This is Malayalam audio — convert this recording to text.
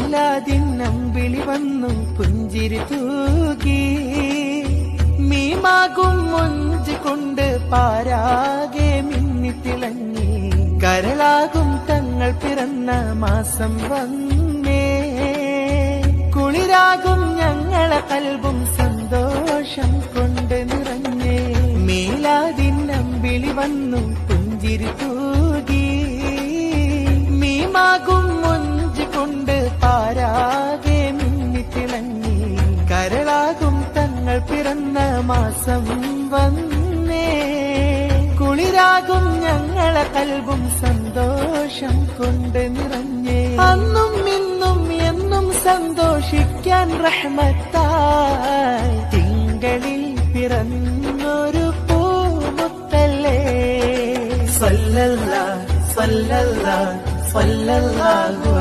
മീലാദിന്നമ്പിളി വന്നു പുഞ്ചിരി തൂകി മീമാകും മൊഞ്ച് കൊണ്ട് പാരാകെ മിന്നിത്തിളങ്ങി കരളാകും തങ്ങൾ പിറന്ന മാസം വന്നേ കുളിരാകും ഞങ്ങളെ കൽബും സന്തോഷം കൊണ്ട് നിറഞ്ഞേ മീലാദിന്നമ്പിളി വന്നു പുഞ്ചിരി തൂകി മീമാകും മൊഞ്ച് കൊണ്ട് പാരാകെ മിന്നിത്തിളങ്ങി കരളാകും തങ്ങൾ പിറന്ന മാസം വന്നേ കുളിരാകും ഞങ്ങളെ കൽബും സന്തോഷം കൊണ്ട് നിറഞ്ഞേ അന്നും ഇന്നും എന്നും സന്തോഷിക്കാൻ റഹ്മത്തായി തിങ്കളിൽ പിറന്നൊരു പൂമുത്തല്ലേ സല്ലല്ലാഹു സല്ലല്ലാഹു സല്ലല്ലാഹു